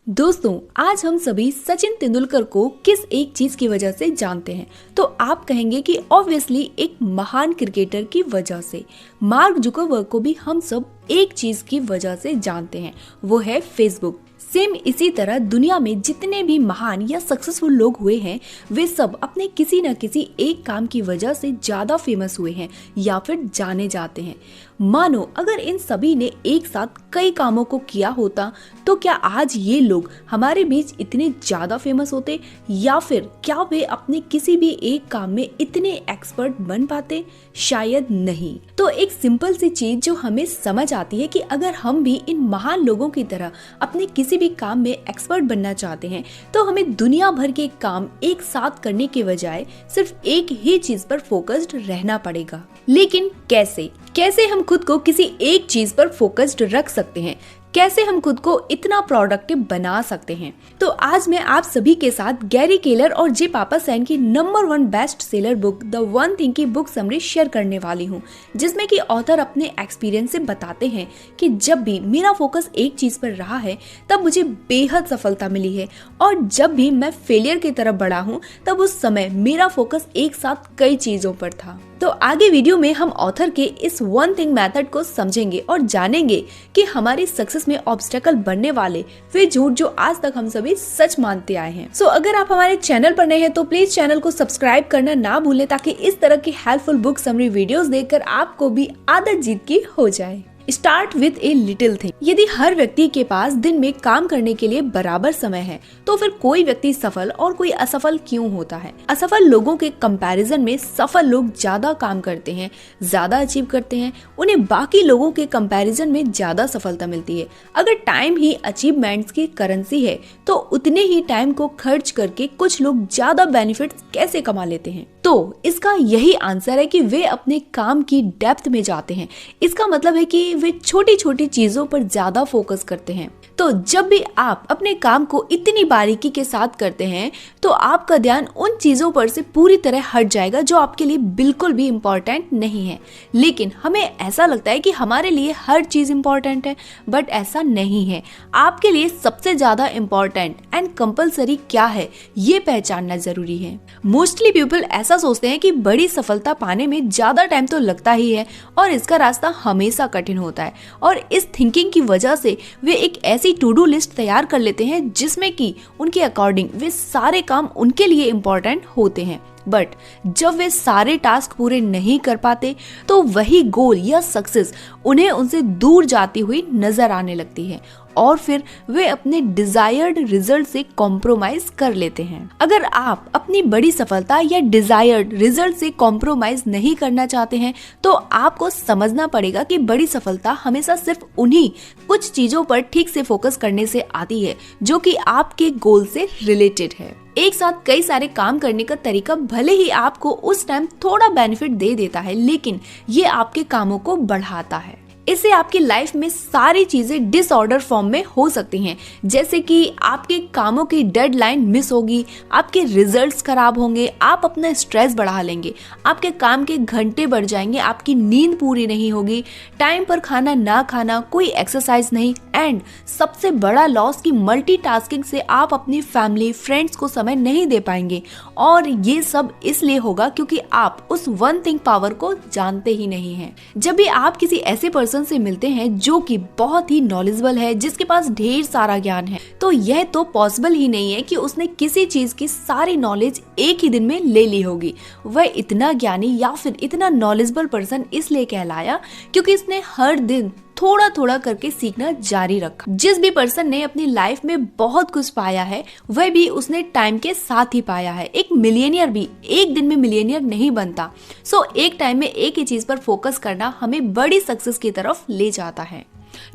दोस्तों, आज हम सभी सचिन तेंदुलकर को किस एक चीज की वजह से जानते हैं? तो आप कहेंगे कि ऑब्वियसली एक महान क्रिकेटर की वजह से। मार्क जुकरबर्ग को भी हम सब एक चीज की वजह से जानते हैं, वो है फेसबुक। सेम इसी तरह दुनिया में जितने भी महान या सक्सेसफुल लोग हुए हैं, वे सब अपने किसी न किसी एक काम की वजह से ज्यादा फेमस हुए हैं या फिर जाने जाते हैं। मानो अगर इन सभी ने एक साथ कई कामों को किया होता तो क्या आज ये लोग हमारे बीच इतने ज्यादा फेमस होते, या फिर क्या वे अपने किसी भी एक काम में इतने एक्सपर्ट बन पाते? शायद नहीं। तो एक सिंपल सी चीज जो हमें समझ आती है कि अगर हम भी इन महान लोगों की तरह अपने किसी भी काम में एक्सपर्ट बनना चाहते हैं तो हमें दुनिया भर के काम एक साथ करने के बजाय सिर्फ एक ही चीज पर फोकस्ड रहना पड़ेगा। लेकिन कैसे हम खुद को किसी एक चीज पर फोकस्ड रख सकते हैं? कैसे हम खुद को इतना प्रोडक्टिव बना सकते हैं? तो आज मैं आप सभी के साथ गैरी केलर और जे पापासैन की number 1 best seller book the one thing की बुक समरी शेयर करने वाली हूँ, जिसमें कि ऑथर अपने एक्सपीरियंस से बताते हैं कि जब भी मेरा फोकस एक चीज पर रहा है तब मुझे बेहद सफलता मिली है, और जब भी मैं फेलियर की तरफ बढ़ा हूँ तब उस समय मेरा फोकस एक साथ कई चीजों पर था। तो आगे वीडियो में हम ऑथर के इस वन थिंग मेथड को समझेंगे और जानेंगे कि हमारी सक्सेस में ऑब्स्टेकल बनने वाले वे झूठ जो आज तक हम सभी सच मानते आए हैं। सो अगर आप हमारे चैनल पर नए हैं तो प्लीज चैनल को सब्सक्राइब करना ना भूलें, ताकि इस तरह की हेल्पफुल बुक समरी वीडियोस देखकर आपको भी आदत जीत की हो जाए। Start with a little thing. यदि हर व्यक्ति के पास दिन में काम करने के लिए बराबर समय है तो फिर कोई व्यक्ति सफल और कोई असफल क्यों होता है? असफल लोगों के कंपैरिजन में सफल लोग ज्यादा काम करते हैं, ज्यादा अचीव करते हैं, उन्हें बाकी लोगों के कंपैरिजन में ज्यादा सफलता मिलती है। अगर टाइम ही अचीवमेंट्स की करेंसी है तो उतने ही टाइम को खर्च करके कुछ लोग ज्यादा बेनिफिट्स कैसे कमा लेते हैं? तो इसका यही आंसर है कि वे अपने काम की डेप्थ में जाते हैं। इसका मतलब है कि वे छोटी छोटी चीजों पर ज्यादा फोकस करते हैं। तो जब भी आप अपने काम को इतनी बारीकी के साथ करते हैं तो आपका ध्यान उन चीजों पर से पूरी तरह हट जाएगा जो आपके लिए बिल्कुल भी इम्पोर्टेंट नहीं है। लेकिन हमें ऐसा लगता है कि हमारे लिए हर चीज इम्पोर्टेंट है, बट ऐसा नहीं है। आपके लिए सबसे ज्यादा इम्पोर्टेंट एंड कंपलसरी क्या है, ये पहचानना जरूरी है। मोस्टली पीपल ऐसा सोचते हैं कि बड़ी सफलता पाने में ज्यादा टाइम तो लगता ही है और इसका रास्ता हमेशा कठिन होता है, और इस थिंकिंग की वजह से वे एक ऐसी टू डू लिस्ट तैयार कर लेते हैं जिसमें कि उनके अकॉर्डिंग वे सारे काम उनके लिए इम्पोर्टेंट होते हैं। बट जब वे सारे टास्क पूरे नहीं कर पाते तो वही गोल या सक्सेस उन्हें उनसे दूर जाती हुई नजर आने लगती है, और फिर वे अपने डिजायर्ड रिजल्ट से कॉम्प्रोमाइज कर लेते हैं। अगर आप अपनी बड़ी सफलता या डिजायर्ड रिजल्ट से कॉम्प्रोमाइज नहीं करना चाहते हैं तो आपको समझना पड़ेगा कि बड़ी सफलता हमेशा सिर्फ उन्हीं कुछ चीजों पर ठीक से फोकस करने से आती है जो कि आपके गोल से रिलेटेड है। एक साथ कई सारे काम करने का तरीका भले ही आपको उस टाइम थोड़ा बेनिफिट दे देता है, लेकिन ये आपके कामों को बढ़ाता है। इससे आपकी लाइफ में सारी चीजें डिसऑर्डर फॉर्म में हो सकती हैं, जैसे कि आपके कामों की डेडलाइन मिस होगी, आपके रिजल्ट्स खराब होंगे, आप अपना स्ट्रेस बढ़ा लेंगे, आपके काम के घंटे बढ़ जाएंगे, आपकी नींद पूरी नहीं होगी, टाइम पर खाना ना खाना, कोई एक्सरसाइज नहीं, एंड सबसे बड़ा लॉस की मल्टीटास्किंग से आप अपनी फैमिली फ्रेंड्स को समय नहीं दे पाएंगे। और ये सब इसलिए होगा क्योंकि आप उस वन थिंग पावर को जानते ही नहीं हैं। जब भी आप किसी ऐसे पर्सन से मिलते हैं जो कि बहुत ही नॉलेजेबल है, जिसके पास ढेर सारा ज्ञान है, तो यह तो पॉसिबल ही नहीं है कि उसने किसी चीज की सारी नॉलेज एक ही दिन में ले ली होगी। वह इतना ज्ञानी या फिर इतना नॉलेजेबल पर्सन इसलिए कहलाया क्योंकि इसने हर दिन थोड़ा थोड़ा करके सीखना जारी रखा। जिस भी पर्सन ने अपनी लाइफ में बहुत कुछ पाया है वह भी उसने टाइम के साथ ही पाया है। एक मिलियनियर भी एक दिन में मिलियनियर नहीं बनता। सो एक टाइम में एक ही चीज पर फोकस करना हमें बड़ी सक्सेस की तरफ ले जाता है।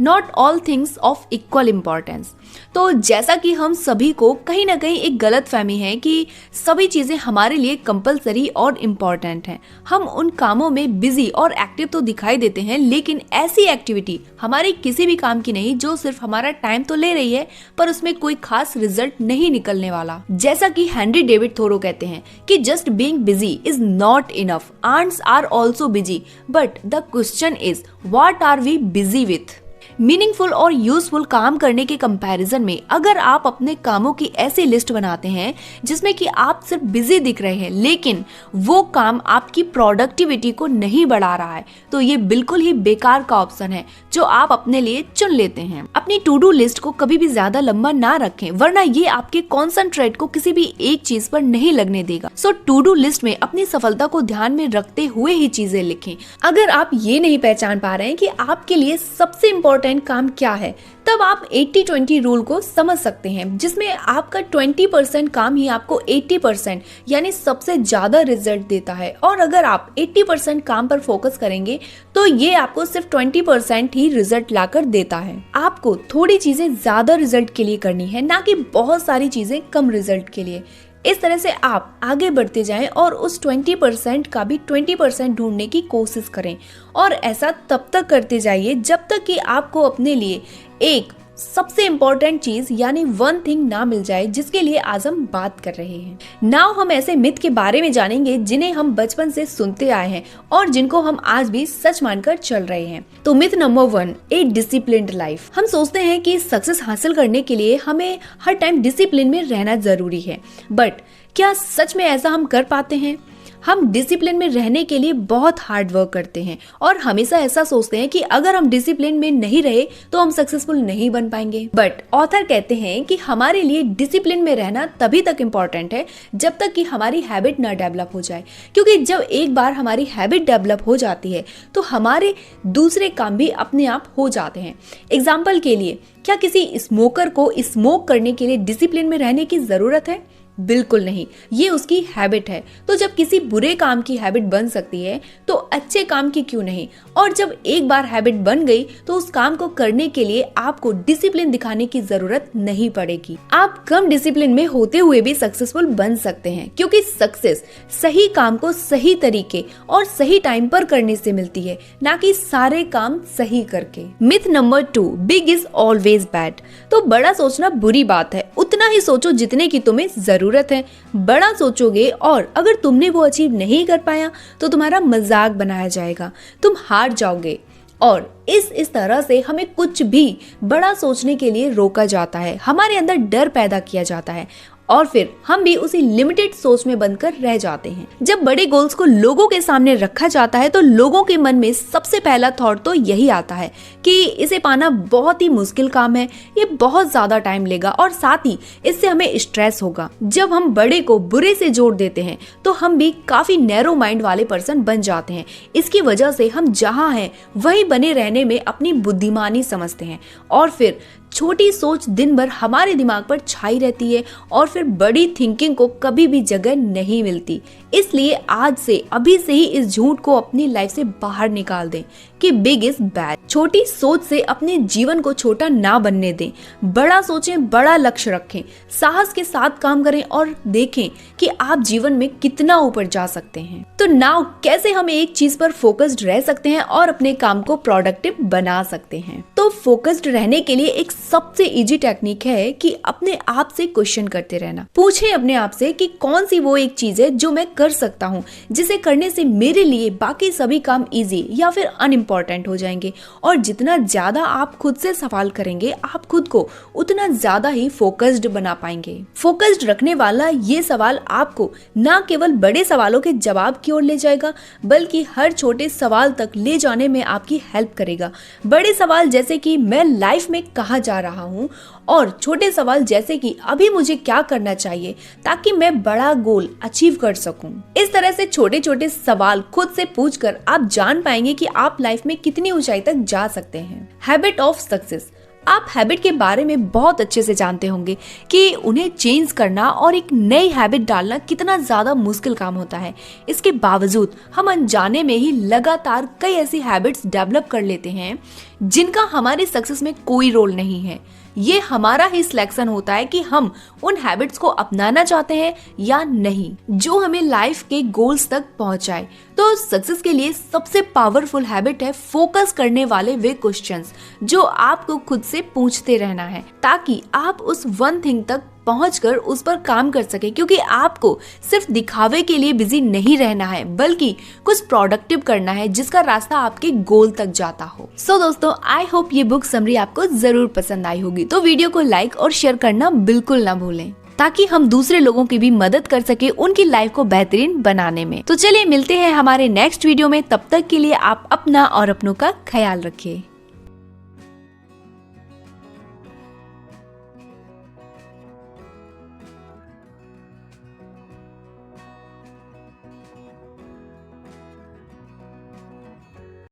Not all things of equal importance. तो जैसा कि हम सभी को कहीं ना कहीं एक गलत फहमी है कि सभी चीजें हमारे लिए कंपलसरी और इम्पोर्टेंट हैं। हम उन कामों में बिजी और एक्टिव तो दिखाई देते हैं, लेकिन ऐसी एक्टिविटी हमारे किसी भी काम की नहीं जो सिर्फ हमारा टाइम तो ले रही है पर उसमें कोई खास रिजल्ट नहीं निकलने वाला। जैसा कि हेनरी डेविड थोरो कहते हैं कि just being busy is not enough, ants are also busy, but the question is what are we busy with. Meaningful और यूजफुल काम करने के कंपैरिजन में अगर आप अपने कामों की ऐसी लिस्ट बनाते हैं जिसमें कि आप सिर्फ बिजी दिख रहे हैं लेकिन वो काम आपकी प्रोडक्टिविटी को नहीं बढ़ा रहा है, तो ये बिल्कुल ही बेकार का ऑप्शन है जो आप अपने लिए चुन लेते हैं। अपनी टू डू लिस्ट को कभी भी ज्यादा लंबा ना रखें, वरना ये आपके कॉन्सेंट्रेट को किसी भी एक चीज पर नहीं लगने देगा। सो टू डू लिस्ट में अपनी सफलता को ध्यान में रखते हुए ही चीजें लिखें। अगर आप ये नहीं पहचान पा रहे हैं कि आपके लिए सबसे इम्पोर्टेंट काम क्या है, तब आप 80-20 रूल को समझ सकते हैं, जिसमें आपका 20% काम ही आपको 80% यानी सबसे ज्यादा रिजल्ट देता है। और अगर आप 80% काम पर फोकस करेंगे तो ये आपको सिर्फ 20% ही रिजल्ट लाकर देता है। आपको थोड़ी चीजें ज्यादा रिजल्ट के लिए करनी है, ना कि बहुत सारी चीजें कम रिजल्ट के लिए। इस तरह से आप आगे बढ़ते जाएं और उस 20% का भी 20% ढूंढने की कोशिश करें, और ऐसा तब तक करते जाइए जब तक कि आपको अपने लिए एक सबसे इम्पोर्टेंट चीज यानी वन थिंग ना मिल जाए, जिसके लिए आज हम बात कर रहे हैं। नाउ हम ऐसे मिथ के बारे में जानेंगे जिन्हें हम बचपन से सुनते आए हैं और जिनको हम आज भी सच मानकर चल रहे हैं। तो मिथ नंबर 1, ए डिसिप्लिन्ड लाइफ। हम सोचते हैं कि सक्सेस हासिल करने के लिए हमें हर टाइम डिसिप्लिन में रहना जरूरी है, बट क्या सच में ऐसा हम कर पाते हैं? हम डिसिप्लिन में रहने के लिए बहुत हार्ड वर्क करते हैं और हमेशा ऐसा सोचते हैं कि अगर हम डिसिप्लिन में नहीं रहे तो हम सक्सेसफुल नहीं बन पाएंगे। बट ऑथर कहते हैं कि हमारे लिए डिसिप्लिन में रहना तभी तक इम्पोर्टेंट है जब तक कि हमारी हैबिट ना डेवलप हो जाए, क्योंकि जब एक बार हमारी हैबिट डेवलप हो जाती है तो हमारे दूसरे काम भी अपने आप हो जाते हैं। एग्जाम्पल के लिए, क्या किसी स्मोकर को स्मोक करने के लिए डिसिप्लिन में रहने की जरूरत है? बिल्कुल नहीं, ये उसकी हैबिट है। तो जब किसी बुरे काम की हैबिट बन सकती है तो अच्छे काम की क्यों नहीं? और जब एक बार हैबिट बन गई तो उस काम को करने के लिए आपको डिसिप्लिन दिखाने की जरूरत नहीं पड़ेगी। आप कम डिसिप्लिन में होते हुए भी सक्सेसफुल बन सकते हैं, क्योंकि सक्सेस सही काम को सही तरीके और सही टाइम पर करने से मिलती है, ना कि सारे काम सही करके। Myth number 2, big is always bad. तो बड़ा सोचना बुरी बात है, उतना ही सोचो जितने की तुम्हें जरूरत है। बड़ा सोचोगे और अगर तुमने वो अचीव नहीं कर पाया तो तुम्हारा मजाक बनाया जाएगा, तुम हार जाओगे। और इस तरह से हमें कुछ भी बड़ा सोचने के लिए रोका जाता है, हमारे अंदर डर पैदा किया जाता है और फिर हम भी उसी लिमिटेड सोच में बनकर रह जाते हैं। जब बड़े गोल्स को लोगों के सामने रखा जाता है तो लोगों के मन में सबसे पहला थॉट तो यही आता है कि इसे पाना बहुत ही मुश्किल काम है, ये बहुत ज्यादा टाइम लेगा और साथ ही इससे हमें स्ट्रेस होगा। जब हम बड़े को बुरे से जोड़ देते हैं तो हम भी काफी नैरो माइंड वाले पर्सन बन जाते हैं। इसकी वजह से हम जहाँ हैं वहीं बने रहने में अपनी बुद्धिमानी समझते हैं और फिर छोटी सोच दिन भर हमारे दिमाग पर छाई रहती है और फिर बड़ी थिंकिंग को कभी भी जगह नहीं मिलती। इसलिए आज से अभी से ही इस झूठ को अपनी लाइफ से बाहर निकाल दें कि बिग इज बैड। छोटी सोच से अपने जीवन को छोटा ना बनने दें, बड़ा सोचें, बड़ा लक्ष्य रखें, साहस के साथ काम करें और देखें कि आप जीवन में कितना ऊपर जा सकते हैं। तो नाउ कैसे हम एक चीज पर फोकस्ड रह सकते हैं और अपने काम को प्रोडक्टिव बना सकते हैं? तो फोकस्ड रहने के लिए एक सबसे इजी टेक्निक है कि अपने आप से क्वेश्चन करते रहना। पूछें अपने आप से कि कौन सी वो एक चीज है जो मैं कर सकता हूँ, जिसे करने से मेरे लिए बाकी सभी काम इजी या फिर अनइम्पोर्टेंट हो जाएंगे। और जितना ज्यादा आप खुद से सवाल करेंगे, आप खुद को उतना ज्यादा ही फोकस्ड बना पाएंगे। फोकस्ड रखने वाला ये सवाल आपको न केवल बड़े सवालों के जवाब की ओर ले जाएगा, बल्कि हर छोटे सवाल तक ले जाने में आपकी हेल्प करेगा। बड़े सवाल जैसे कि मैं लाइफ में कहाँ जा रहा हूँ, और छोटे सवाल जैसे कि अभी मुझे क्या करना चाहिए ताकि मैं बड़ा गोल अचीव कर सकूं। इस तरह से छोटे छोटे सवाल खुद से पूछकर आप जान पाएंगे कि आप लाइफ में कितनी ऊंचाई तक जा सकते हैं। Habit of success. आप हैबिट के बारे में बहुत अच्छे से जानते होंगे कि उन्हें चेंज करना और एक नई हैबिट डालना कितना ज्यादा मुश्किल काम होता है। इसके बावजूद हम अनजाने में ही लगातार कई ऐसी हैबिट्स डेवलप कर लेते हैं जिनका हमारी सक्सेस में कोई रोल नहीं है। ये हमारा ही सिलेक्शन होता है कि हम उन हैबिट्स को अपनाना चाहते हैं या नहीं, जो हमें लाइफ के गोल्स तक पहुंचाए। तो सक्सेस के लिए सबसे पावरफुल हैबिट है फोकस करने वाले वे क्वेश्चंस जो आपको खुद से पूछते रहना है, ताकि आप उस वन थिंग तक पहुंचकर उस पर काम कर सके, क्योंकि आपको सिर्फ दिखावे के लिए बिजी नहीं रहना है बल्कि कुछ प्रोडक्टिव करना है जिसका रास्ता आपके गोल तक जाता हो। सो दोस्तों, आई होप ये बुक समरी आपको जरूर पसंद आई होगी। तो वीडियो को लाइक और शेयर करना बिल्कुल ना भूलें ताकि हम दूसरे लोगों की भी मदद कर सके उनकी लाइफ को बेहतरीन बनाने में। तो चलिए मिलते हैं हमारे नेक्स्ट वीडियो में, तब तक के लिए आप अपना और अपनों का ख्याल रखिए।